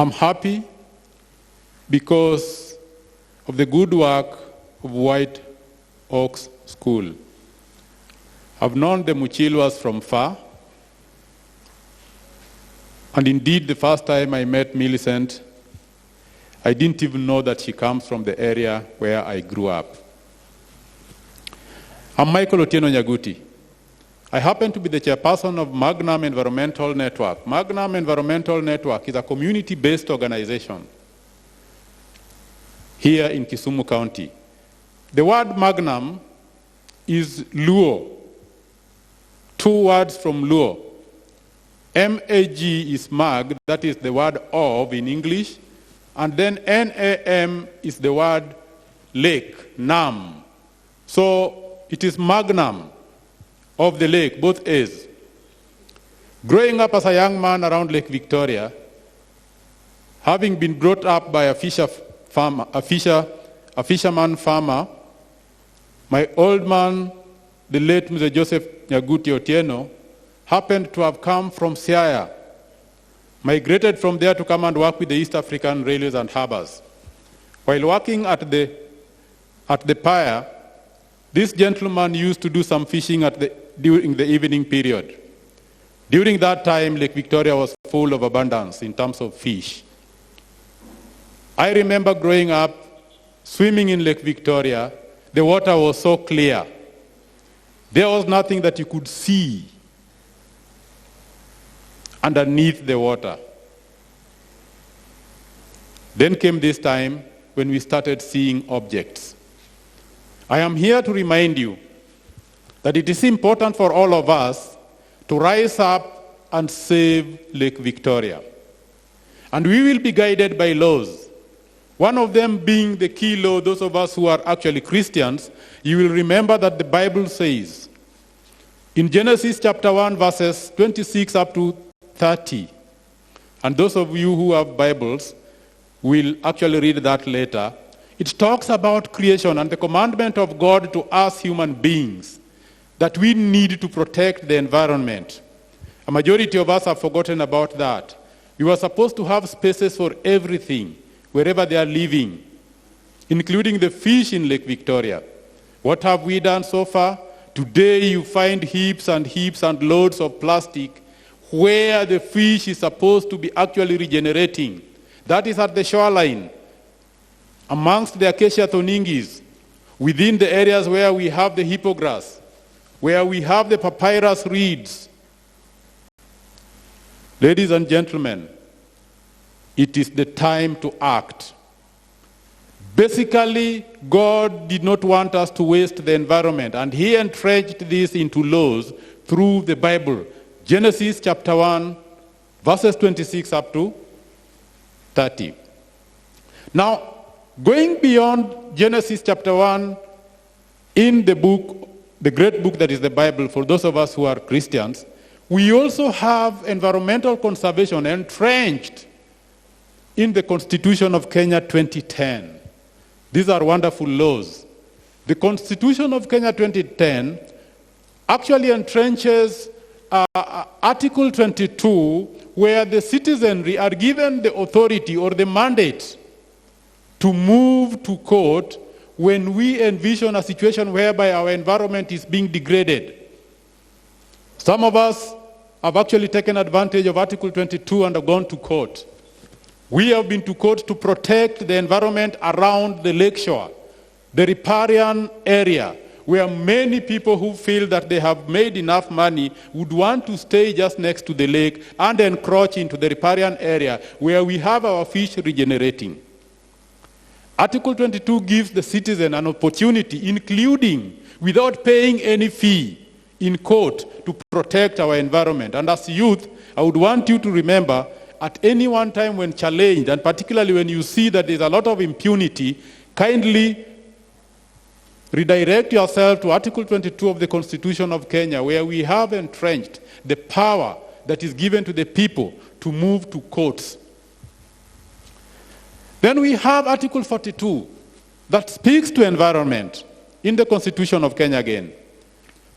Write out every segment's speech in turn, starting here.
I'm happy because of the good work of White Oaks School. I've known the Muchilwas from far, and indeed the first time I met Millicent, I didn't even know that she comes from the area where I grew up. I'm Michael Otieno Nyaguti. I happen to be the chairperson of Magnum Environmental Network. Magnum Environmental Network is a community-based organization here in Kisumu County. The word Magnum is Luo, 2 words from Luo. M-A-G is mag, that is the word of in English, and then N-A-M is the word lake, Nam. So it is Magnum of the lake, both A's. Growing up as a young man around Lake Victoria, having been brought up by a fisherman farmer, my old man, the late Mr. Joseph Nyaguti Otieno, happened to have come from Siaya, migrated from there to come and work with the East African Railways and Harbors. While working at the pier, this gentleman used to do some fishing during the evening period. During that time, Lake Victoria was full of abundance in terms of fish. I remember growing up, swimming in Lake Victoria, the water was so clear. There was nothing that you could see underneath the water. Then came this time when we started seeing objects. I am here to remind you that it is important for all of us to rise up and save Lake Victoria. And we will be guided by laws. One of them being the key law, those of us who are actually Christians, you will remember that the Bible says in Genesis chapter 1, verses 26 up to 30, and those of you who have Bibles will actually read that later, it talks about creation and the commandment of God to us human beings that we need to protect the environment. A majority of us have forgotten about that. We were supposed to have spaces for everything, wherever they are living, including the fish in Lake Victoria. What have we done so far? Today you find heaps and loads of plastic where the fish is supposed to be actually regenerating. That is at the shoreline, amongst the acacia thoningis, within the areas where we have the hippogras, where we have the papyrus reeds. Ladies and gentlemen, it is the time to act. Basically, God did not want us to waste the environment, and He entrenched this into laws through the Bible. Genesis chapter 1, verses 26 up to 30. Now, going beyond Genesis chapter 1, in the book, the great book that is the Bible, for those of us who are Christians, we also have environmental conservation entrenched in the Constitution of Kenya 2010. These are wonderful laws. The Constitution of Kenya 2010 actually entrenches Article 22, where the citizenry are given the authority or the mandate to move to court when we envision a situation whereby our environment is being degraded. Some of us have actually taken advantage of Article 22 and have gone to court. We have been to court to protect the environment around the lakeshore, the riparian area, where many people who feel that they have made enough money would want to stay just next to the lake and encroach into the riparian area where we have our fish regenerating. Article 22 gives the citizen an opportunity, including without paying any fee in court, to protect our environment. And as youth, I would want you to remember at any one time when challenged, and particularly when you see that there's a lot of impunity, kindly redirect yourself to Article 22 of the Constitution of Kenya, where we have entrenched the power that is given to the people to move to courts. Then we have Article 42 that speaks to environment in the Constitution of Kenya again.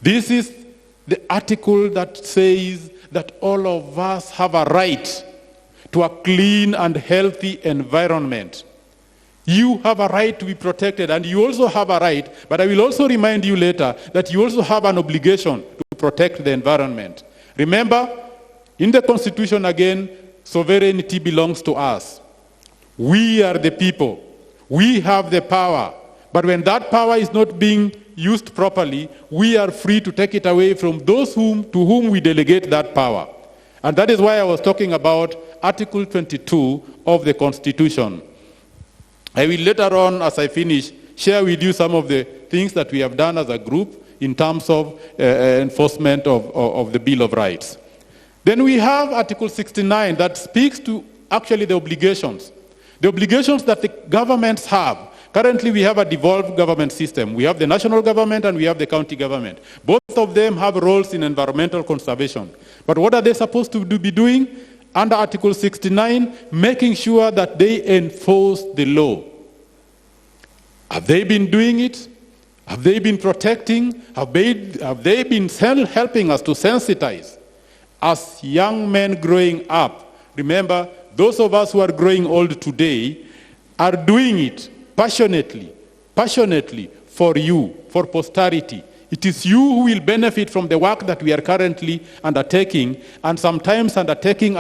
This is the article that says that all of us have a right to a clean and healthy environment. You have a right to be protected, and you also have a right, but I will also remind you later that you also have an obligation to protect the environment. Remember, in the Constitution again, sovereignty belongs to us. We are the people. We have the power. But when that power is not being used properly, we are free to take it away from those to whom we delegate that power. And that is why I was talking about Article 22 of the Constitution. I will later on, as I finish, share with you some of the things that we have done as a group in terms of enforcement of the Bill of Rights. Then we have Article 69 that speaks to actually the obligations that the governments have. Currently, we have a devolved government system. We have the national government and we have the county government. Both of them have roles in environmental conservation. But what are they supposed to be doing? Under Article 69, making sure that they enforce the law. Have they been doing it? Have they been protecting? Have they been helping us to sensitize? As young men growing up, remember, those of us who are growing old today are doing it passionately for you, for posterity. It is you who will benefit from the work that we are currently undertaking, and sometimes undertaking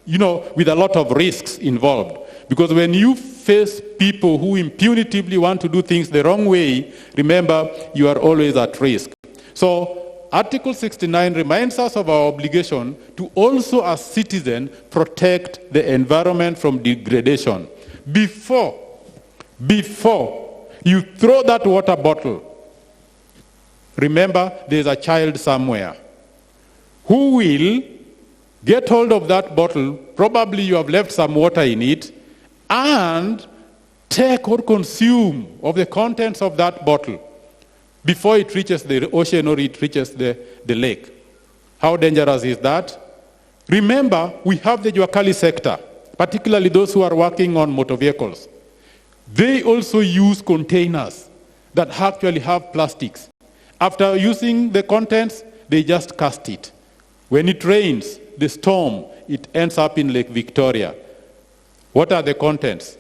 with a lot of risks involved. Because when you face people who impunitively want to do things the wrong way, remember, you are always at risk. So Article 69 reminds us of our obligation to also, as citizens, protect the environment from degradation. Before you throw that water bottle, remember, there's a child somewhere who will get hold of that bottle. Probably you have left some water in it, and take or consume of the contents of that bottle before it reaches the ocean or it reaches the lake. How dangerous is that? Remember, we have the Juakali sector, particularly those who are working on motor vehicles. They also use containers that actually have plastics. After using the contents, they just cast it. When it rains, the storm, it ends up in Lake Victoria. What are the contents?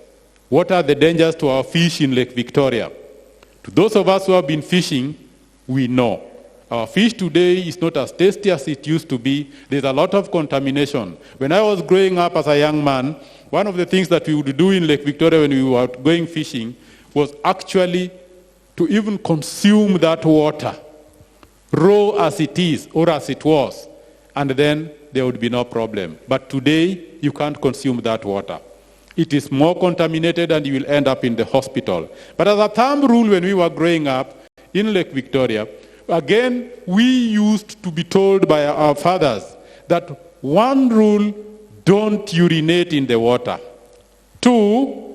What are the dangers to our fish in Lake Victoria? To those of us who have been fishing, we know. Our fish today is not as tasty as it used to be. There's a lot of contamination. When I was growing up as a young man, one of the things that we would do in Lake Victoria when we were going fishing was actually to even consume that water, raw as it is or as it was, and then there would be no problem. But today, you can't consume that water. It is more contaminated and you will end up in the hospital. But as a thumb rule, when we were growing up in Lake Victoria, again, we used to be told by our fathers that one rule, don't urinate in the water. 2,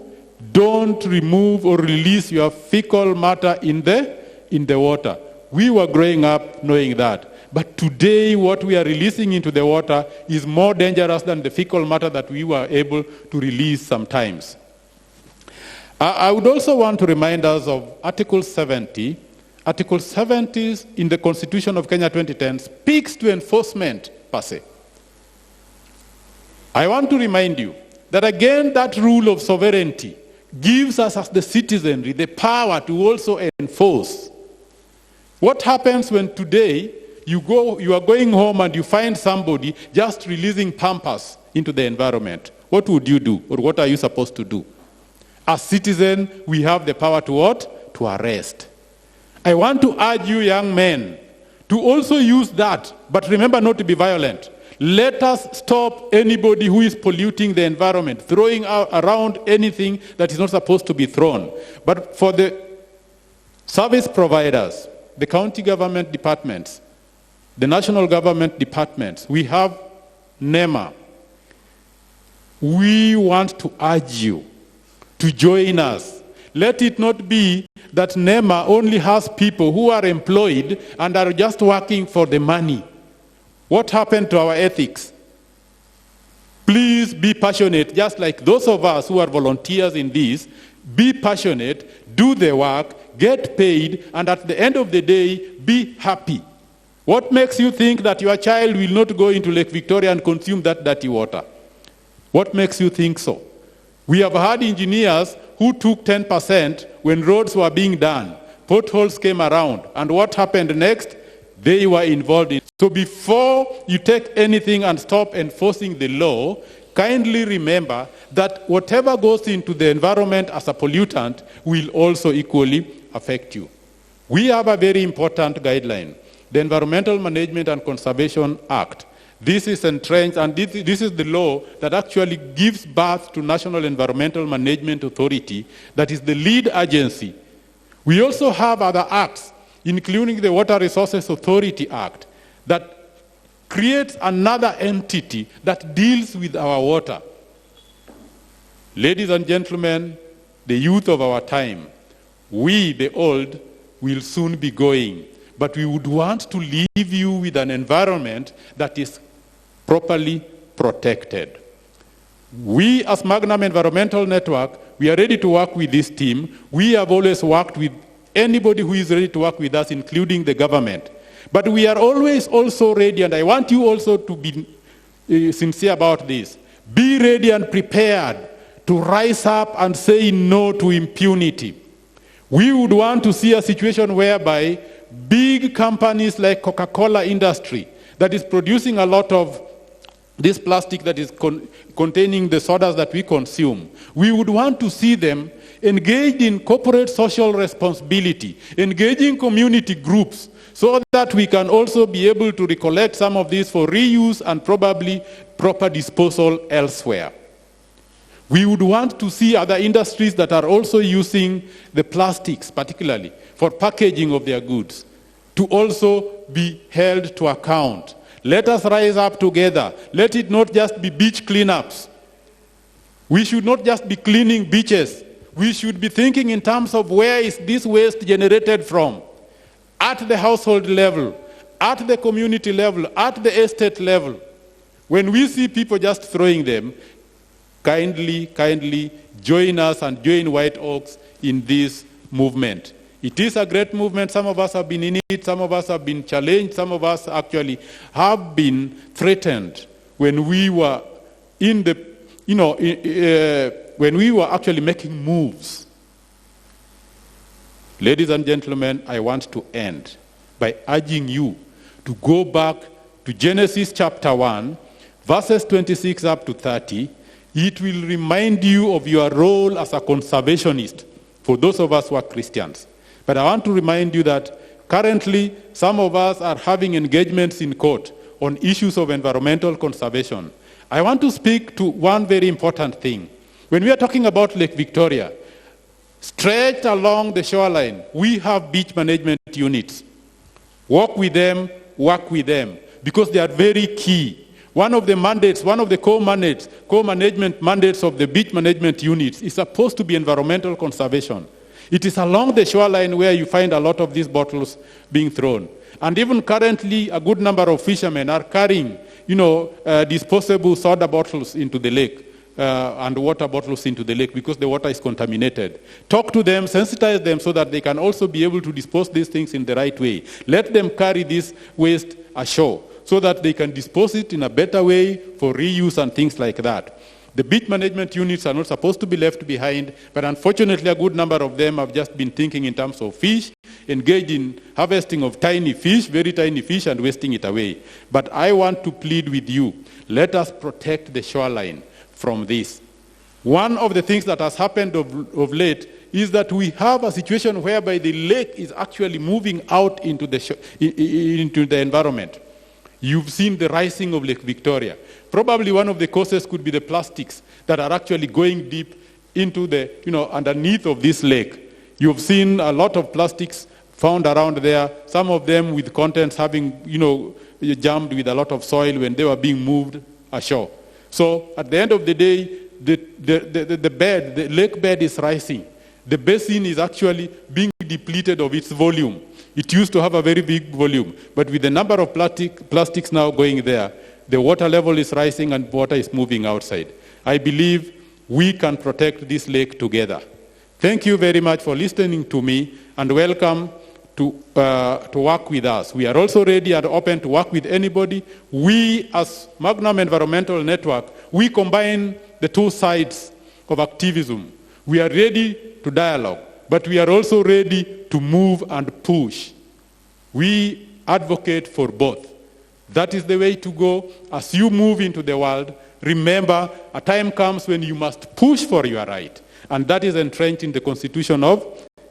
don't remove or release your fecal matter in the water. We were growing up knowing that. But today, what we are releasing into the water is more dangerous than the fecal matter that we were able to release sometimes. I would also want to remind us of Article 70. Article 70 in the Constitution of Kenya 2010 speaks to enforcement per se. I want to remind you that again, that rule of sovereignty gives us as the citizenry the power to also enforce. What happens when today you are going home and you find somebody just releasing Pampers into the environment? What would you do, or what are you supposed to do? As citizens, we have the power to what? To arrest. I want to urge you, young men, to also use that, but remember not to be violent. Let us stop anybody who is polluting the environment, throwing around anything that is not supposed to be thrown. But for the service providers, the county government departments, the national government departments, we have NEMA. We want to urge you to join us. Let it not be that NEMA only has people who are employed and are just working for the money. What happened to our ethics? Please be passionate, just like those of us who are volunteers in this. Be passionate, do the work, get paid, and at the end of the day, be happy. What makes you think that your child will not go into Lake Victoria and consume that dirty water? What makes you think so? We have had engineers who took 10% when roads were being done. Potholes came around. And what happened next? They were involved in. So before you take anything and stop enforcing the law, kindly remember that whatever goes into the environment as a pollutant will also equally affect you. We have a very important guideline, the Environmental Management and Conservation Act. This is entrenched, and this is the law that actually gives birth to National Environmental Management Authority, that is the lead agency. We also have other acts, including the Water Resources Authority Act, that creates another entity that deals with our water. Ladies and gentlemen, the youth of our time, we, the old, will soon be going, but we would want to leave you with an environment that is properly protected. We as Magnum Environmental Network, we are ready to work with this team. We have always worked with anybody who is ready to work with us, including the government. But we are always also ready, and I want you also to be sincere about this. Be ready and prepared to rise up and say no to impunity. We would want to see a situation whereby big companies like Coca-Cola industry that is producing a lot of this plastic that is containing the sodas that we consume, we would want to see them engaged in corporate social responsibility, engaging community groups, so that we can also be able to recollect some of these for reuse and probably proper disposal elsewhere. We would want to see other industries that are also using the plastics, particularly for packaging of their goods, to also be held to account. Let us rise up together. Let it not just be beach cleanups. We should not just be cleaning beaches. We should be thinking in terms of where is this waste generated from? At the household level, at the community level, at the estate level. When we see people just throwing them, kindly join us and join White Oaks in this movement. It is a great movement. Some of us have been in it. Some of us have been challenged. Some of us actually have been threatened when we were in the, when we were actually making moves. Ladies and gentlemen, I want to end by urging you to go back to Genesis chapter 1, verses 26 up to 30. It will remind you of your role as a conservationist for those of us who are Christians. But I want to remind you that currently some of us are having engagements in court on issues of environmental conservation. I want to speak to one very important thing. When we are talking about Lake Victoria, stretched along the shoreline, we have beach management units. Work with them, because they are very key. One of the mandates, one of the co-management mandates of the beach management units is supposed to be environmental conservation. It is along the shoreline where you find a lot of these bottles being thrown. And even currently, a good number of fishermen are carrying, disposable soda bottles into the lake and water bottles into the lake because the water is contaminated. Talk to them, sensitize them so that they can also be able to dispose these things in the right way. Let them carry this waste ashore so that they can dispose it in a better way for reuse and things like that. The beach management units are not supposed to be left behind, but unfortunately a good number of them have just been thinking in terms of fish, engaged in harvesting of tiny fish, very tiny fish, and wasting it away. But I want to plead with you, let us protect the shoreline from this. One of the things that has happened of late is that we have a situation whereby the lake is actually moving out into the environment. You've seen the rising of Lake Victoria. Probably one of the causes could be the plastics that are actually going deep into the, underneath of this lake. You've seen a lot of plastics found around there, some of them with contents having, jammed with a lot of soil when they were being moved ashore. So at the end of the day, the lake bed is rising. The basin is actually being depleted of its volume. It used to have a very big volume, but with the number of plastics now going there, the water level is rising and water is moving outside. I believe we can protect this lake together. Thank you very much for listening to me, and welcome to work with us. We are also ready and open to work with anybody. We, as Magnum Environmental Network, We combine the two sides of activism. We are ready to dialogue, but we are also ready to move and push. We advocate for both. That is the way to go. As you move into the world, remember, a time comes when you must push for your right. And that is entrenched in the Constitution of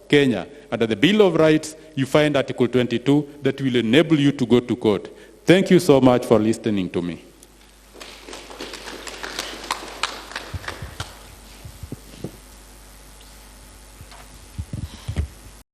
Kenya. Under the Bill of Rights, you find Article 22 that will enable you to go to court. Thank you so much for listening to me.